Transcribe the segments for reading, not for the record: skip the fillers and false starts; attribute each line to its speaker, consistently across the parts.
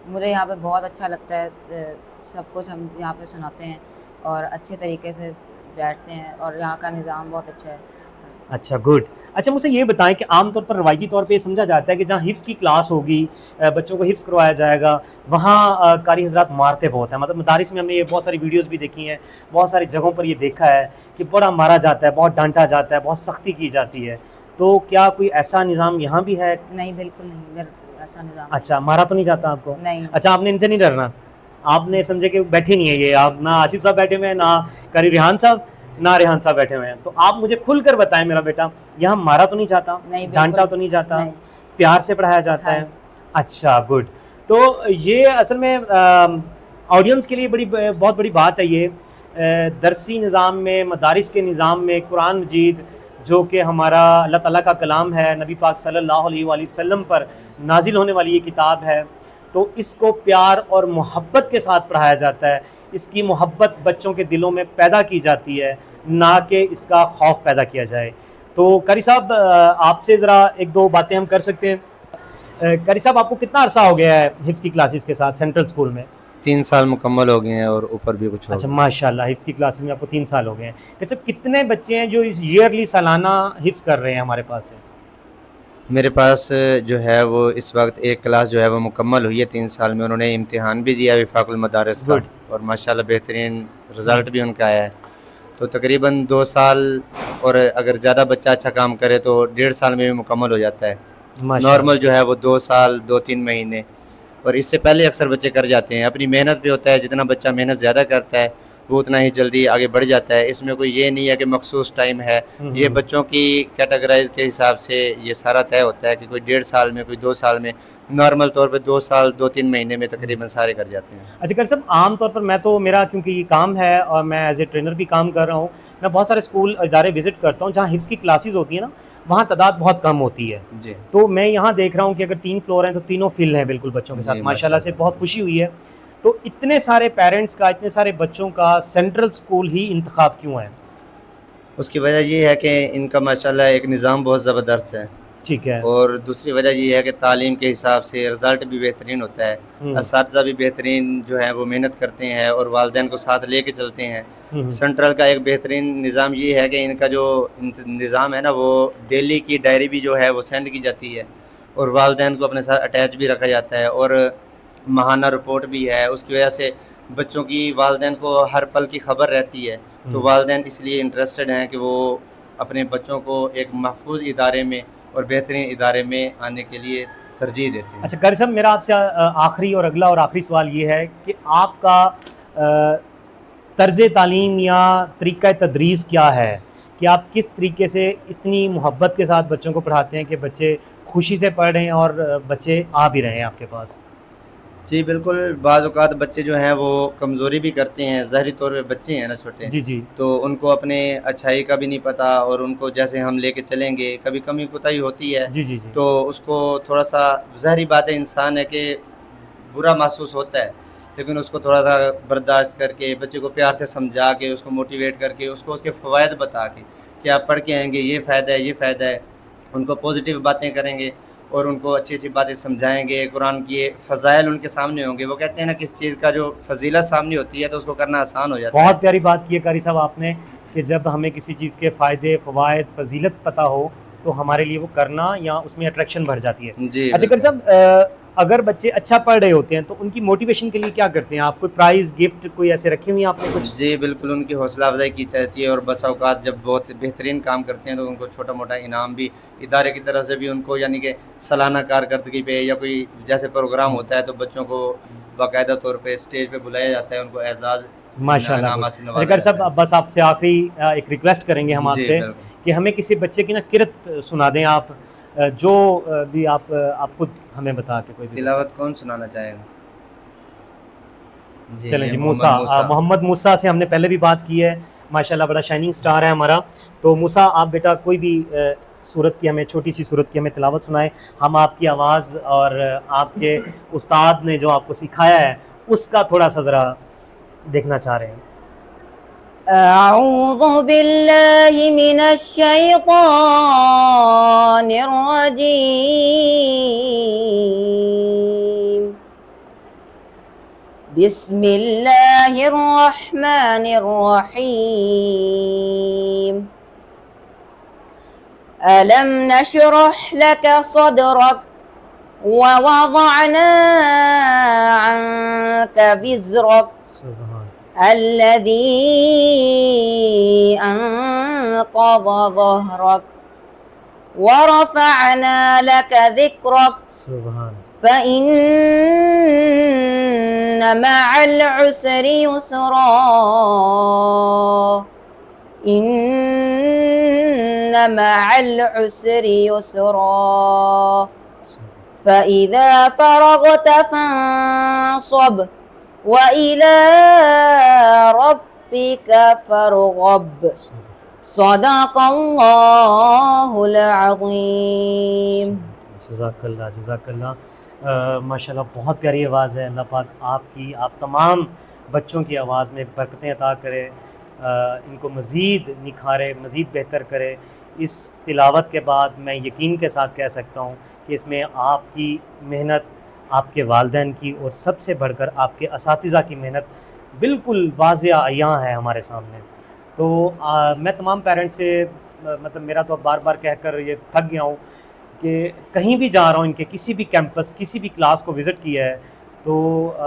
Speaker 1: مجھے یہاں پہ بہت اچھا لگتا ہے، سب کچھ ہم یہاں پہ سناتے ہیں اور اچھے طریقے سے بیٹھتے ہیں، اور یہاں کا نظام بہت اچھا ہے.
Speaker 2: اچھا گڈ. اچھا مجھے یہ بتائیں کہ عام طور پر روایتی طور پہ یہ سمجھا جاتا ہے کہ جہاں حفظ کی کلاس ہوگی، بچوں کو حفظ کروایا جائے گا، وہاں قاری حضرات مارتے بہت ہیں. مطلب مدارس میں ہم نے یہ بہت ساری ویڈیوز بھی دیکھی ہیں، بہت ساری جگہوں پر یہ دیکھا ہے کہ بڑا مارا جاتا ہے، بہت ڈانٹا جاتا ہے، بہت سختی کی جاتی ہے. تو کیا کوئی ایسا نظام یہاں بھی ہے؟
Speaker 1: نہیں بالکل نہیں، ادھر ایسا نظام نہیں
Speaker 2: اچھا مارا تو نہیں جاتا آپ کو؟
Speaker 1: ہے. نہیں
Speaker 2: اچھا آپ نے ان سے نہیں ڈرنا؟ آپ نے سمجھے کہ بیٹھے نہیں ہیں یہ، آپ نہ آصف صاحب بیٹھے ہوئے ہیں، نہ قاری ریحان صاحب، نہ ریحان صاحب بیٹھے ہوئے ہیں. تو آپ مجھے کھل کر بتائیں میرا بیٹا، یہاں مارا تو نہیں جاتا،
Speaker 1: نہیں
Speaker 2: ڈانٹا
Speaker 1: بالکل
Speaker 2: تو نہیں جاتا،
Speaker 1: نہیں.
Speaker 2: پیار سے پڑھایا جاتا
Speaker 1: ہاں
Speaker 2: ہے؟ اچھا گڈ. تو یہ اصل میں آڈینس کے لیے بہت بڑی بات ہے یہ. درسی نظام میں، مدارس کے نظام میں قرآن مجید جو کہ ہمارا اللہ تعالیٰ کا کلام ہے، نبی پاک صلی اللہ علیہ وآلہ وسلم پر نازل ہونے والی یہ کتاب ہے، تو اس کو پیار اور محبت کے ساتھ پڑھایا جاتا ہے. اس کی محبت بچوں کے دلوں میں پیدا کی جاتی ہے، نہ کہ اس کا خوف پیدا کیا جائے. تو قاری صاحب آپ سے ذرا ایک دو باتیں ہم کر سکتے ہیں. قاری صاحب آپ کو کتنا عرصہ ہو گیا ہے حفظ کی کلاسز کے ساتھ سینٹرل اسکول میں؟
Speaker 3: 3 سال مکمل ہو گئے ہیں اور اوپر بھی کچھ ہو
Speaker 2: اچھا
Speaker 3: گئے.
Speaker 2: ماشاء اللہ، حفظ کی کلاسز میں آپ کو 3 سال ہو گئے ہیں. قاری صاحب کتنے بچے ہیں جو ایئرلی سالانہ حفظ کر رہے ہیں ہمارے پاس سے؟
Speaker 3: میرے پاس جو ہے وہ اس وقت ایک کلاس جو ہے وہ مکمل ہوئی ہے 3 سال میں. انہوں نے امتحان بھی دیا وفاق المدارس کا،
Speaker 2: گڈ.
Speaker 3: اور ماشاءاللہ بہترین رزلٹ بھی ان کا آیا ہے. تو تقریباً 2 سال، اور اگر زیادہ بچہ اچھا کام کرے تو 1.5 سال میں بھی مکمل ہو جاتا ہے.
Speaker 2: ماشاء
Speaker 3: نارمل
Speaker 2: اللہ.
Speaker 3: جو ہے وہ 2 سال 2-3 مہینے، اور اس سے پہلے اکثر بچے کر جاتے ہیں. اپنی محنت پہ ہوتا ہے، جتنا بچہ محنت زیادہ کرتا ہے وہ اتنا ہی جلدی آگے بڑھ جاتا ہے. اس میں کوئی یہ نہیں ہے کہ مخصوص ٹائم ہے. یہ بچوں کی کیٹاگرائز کے حساب سے یہ سارا طے ہوتا ہے کہ کوئی 1.5 سال میں، کوئی 2 سال میں. نارمل طور پہ 2 سال 2-3 مہینے میں تقریباً سارے کر جاتے ہیں.
Speaker 2: اچھا قاری صاحب عام طور پر میرا کیونکہ یہ کام ہے اور میں ایز اے ٹرینر بھی کام کر رہا ہوں، میں بہت سارے اسکول ادارے وزٹ کرتا ہوں جہاں حفظ کی کلاسز ہوتی ہیں نا، وہاں تعداد بہت کم ہوتی ہے.
Speaker 3: جی
Speaker 2: تو میں یہاں دیکھ رہا ہوں کہ اگر 3 فلور ہیں تو تینوں فل ہیں بالکل بچوں کے ساتھ،
Speaker 3: جی
Speaker 2: ماشاء اللہ سے
Speaker 3: ماشاءاللہ.
Speaker 2: بہت خوشی ہوئی ہے. تو اتنے سارے پیرنٹس کا، اتنے سارے بچوں کا سینٹرل اسکول ہی انتخاب کیوں ہے؟
Speaker 3: اس کی وجہ یہ ہے کہ ان کا ماشاءاللہ ایک نظام بہت زبردست ہے،
Speaker 2: ٹھیک ہے.
Speaker 3: اور دوسری وجہ یہ ہے کہ تعلیم کے حساب سے رزلٹ بھی بہترین ہوتا ہے. اساتذہ بھی بہترین جو ہیں وہ محنت کرتے ہیں اور والدین کو ساتھ لے کے چلتے ہیں. سینٹرل کا ایک بہترین نظام یہ ہے کہ ان کا جو نظام ہے نا، وہ ڈیلی کی ڈائری بھی جو ہے وہ سینڈ کی جاتی ہے، اور والدین کو اپنے ساتھ اٹیچ بھی رکھا جاتا ہے، اور ماہانہ رپورٹ بھی ہے. اس کی وجہ سے بچوں کی والدین کو ہر پل کی خبر رہتی ہے. تو والدین اس لیے انٹرسٹڈ ہیں کہ وہ اپنے بچوں کو ایک محفوظ ادارے میں اور بہترین ادارے میں آنے کے لیے ترجیح دیتے ہیں.
Speaker 2: اچھا قاری صاحب میرا آپ سے آخری اور اگلا اور آخری سوال یہ ہے کہ آپ کا طرز تعلیم یا طریقہ تدریس کیا ہے، کہ آپ کس طریقے سے اتنی محبت کے ساتھ بچوں کو پڑھاتے ہیں کہ بچے خوشی سے پڑھ رہے ہیں اور بچے آ بھی رہے ہیں آپ کے پاس؟
Speaker 3: جی بالکل. بعض اوقات بچے جو ہیں وہ کمزوری بھی کرتے ہیں، ظاہری طور پہ بچے ہیں نا چھوٹے،
Speaker 2: جی جی.
Speaker 3: تو ان کو اپنے اچھائی کا بھی نہیں پتہ، اور ان کو جیسے ہم لے کے چلیں گے کبھی کمی کوتاہی ہوتی ہے.
Speaker 2: جی جی جی.
Speaker 3: تو اس کو تھوڑا سا، ظاہری بات ہے انسان ہے کہ برا محسوس ہوتا ہے، لیکن اس کو تھوڑا سا برداشت کر کے، بچے کو پیار سے سمجھا کے، اس کو موٹیویٹ کر کے، اس کو اس کے فوائد بتا کے کہ آپ پڑھ کے آئیں گے، یہ فائدہ ہے، یہ فائدہ ہے. ان کو پازیٹیو باتیں کریں گے اور ان کو اچھی اچھی باتیں سمجھائیں گے. قرآن کی فضائل ان کے سامنے ہوں گے. وہ کہتے ہیں نا، کس چیز کا جو فضیلت سامنے ہوتی ہے تو اس کو کرنا آسان ہو جاتا ہے.
Speaker 2: بہت پیاری بات کی ہے قاری صاحب آپ نے، کہ جب ہمیں کسی چیز کے فائدے، فوائد، فضیلت پتہ ہو تو ہمارے لیے وہ کرنا یا اس میں اٹریکشن بڑھ جاتی ہے.
Speaker 3: جی
Speaker 2: اچھا قاری
Speaker 3: بالکل.
Speaker 2: صاحب اگر بچے اچھا پڑھ رہے ہوتے ہیں تو ان کی موٹیویشن کے لیے کیا کرتے ہیں آپ؟ کوئی پرائز، گفٹ کوئی ایسے رکھے ہوئے ہیں آپ نے کچھ؟
Speaker 3: جی بالکل. ان کی حوصلہ افزائی کی جاتی ہے، اور بسا اوقات جب بہت بہترین کام کرتے ہیں تو ان کو چھوٹا موٹا انعام بھی ادارے کی طرف سے بھی ان کو، یعنی کہ سالانہ کارکردگی پہ یا کوئی جیسے پروگرام ہوتا ہے تو بچوں کو باقاعدہ طور پہ اسٹیج پہ بلایا جاتا ہے، ان کو اعزاز
Speaker 2: ماشاء اللہ.
Speaker 3: انعامات سے
Speaker 2: اچھا
Speaker 3: نوازا
Speaker 2: قاری
Speaker 3: جاتا
Speaker 2: صاحب بس آپ سے آخری ایک ریکویسٹ کریں گے ہم
Speaker 3: ہے.
Speaker 2: آپ
Speaker 3: جی
Speaker 2: سے
Speaker 3: بالکل.
Speaker 2: کہ ہمیں کسی بچے کی نا قرت سنا دیں آپ، جو بھی آپ خود ہمیں بتا کے کوئی بھی بچہ.
Speaker 3: تلاوت کون سنانا چاہے گا؟
Speaker 2: چلیں
Speaker 3: یہ
Speaker 2: جی،
Speaker 3: موسیٰ.
Speaker 2: محمد موسیٰ سے ہم نے پہلے بھی بات کی ہے، ماشاءاللہ بڑا شائننگ سٹار ہے ہمارا. تو موسیٰ آپ بیٹا کوئی بھی سورت کی ہمیں، چھوٹی سی سورت کی ہمیں تلاوت سنائیں. ہم آپ کی آواز اور آپ کے استاد نے جو آپ کو سکھایا ہے اس کا تھوڑا سا ذرا دیکھنا چاہ رہے ہیں.
Speaker 1: اعوذ باللہ من الشیطان الرجیم. بسم اللہ الرحمن الرحیم ألم نشرح لك صدرك ووضعنا عنك وزرك
Speaker 2: سبحان
Speaker 1: الذي أنقض ظهرك ورفعنا لك ذكرك
Speaker 2: سبحان
Speaker 1: فإن مع العسر يسرا إن مع العسر يسرا فإذا فرغت فانصب وإلى ربك فارغب صدق اللہ العظیم.
Speaker 2: جزاک اللہ جزاک اللہ. ماشاء اللہ بہت پیاری آواز ہے. اللہ پاک آپ کی آپ تمام بچوں کی آواز میں برکتیں عطا کرے, ان کو مزید نکھارے, مزید بہتر کرے. اس تلاوت کے بعد میں یقین کے ساتھ کہہ سکتا ہوں کہ اس میں آپ کی محنت, آپ کے والدین کی, اور سب سے بڑھ کر آپ کے اساتذہ کی محنت بالکل واضح عیاں ہے ہمارے سامنے. تو میں تمام پیرنٹس سے مطلب میرا تو اب بار بار کہہ کر یہ تھک گیا ہوں کہ کہیں بھی جا رہا ہوں ان کے کسی بھی کیمپس کسی بھی کلاس کو وزٹ کیا ہے تو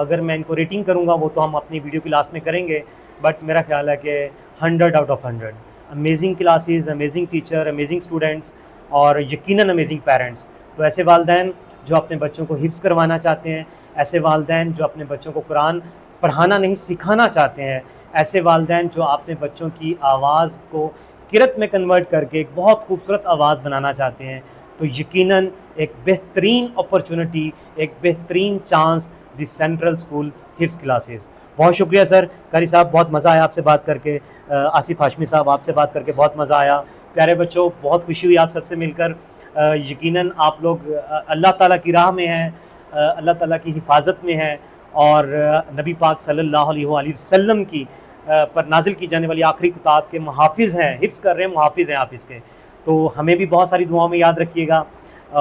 Speaker 2: اگر میں ان کو ریٹنگ کروں گا وہ تو ہم اپنی ویڈیو کی لاسٹ میں کریں گے, بٹ میرا خیال ہے کہ 100 out of 100 amazing classes, amazing teacher, amazing students اور یقیناً امیزنگ پیرنٹس. تو ایسے والدین جو اپنے بچوں کو حفظ کروانا چاہتے ہیں, ایسے والدین جو اپنے بچوں کو قرآن پڑھانا نہیں سکھانا چاہتے ہیں, ایسے والدین جو اپنے بچوں کی آواز کو قرت میں کنورٹ کر کے ایک بہت خوبصورت آواز بنانا چاہتے ہیں, تو یقیناً ایک بہترین اپرچونٹی, ایک بہترین چانس دی سینٹرل اسکول حفظ کلاسز. بہت شکریہ سر. قاری صاحب بہت مزہ آیا آپ سے بات کر کے. آصف ہاشمی صاحب آپ سے بات کر کے بہت مزہ آیا. پیارے بچوں بہت خوشی ہوئی آپ سب سے مل کر. یقیناً آپ لوگ اللہ تعالیٰ کی راہ میں ہیں, اللہ تعالیٰ کی حفاظت میں ہیں, اور نبی پاک صلی اللہ علیہ وآلہ وسلم کی پر نازل کی جانے والی آخری کتاب کے محافظ ہیں, حفظ کر رہے ہیں, محافظ ہیں آپ اس کے. تو ہمیں بھی بہت ساری دعاؤں میں یاد رکھیے گا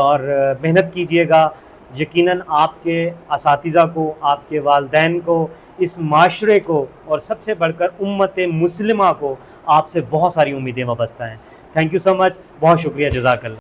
Speaker 2: اور محنت کیجیے گا. یقیناً آپ کے اساتذہ کو, آپ کے والدین کو, اس معاشرے کو, اور سب سے بڑھ کر امت مسلمہ کو آپ سے بہت ساری امیدیں وابستہ ہیں. تھینک یو سو مچ. بہت شکریہ. جزاک اللہ.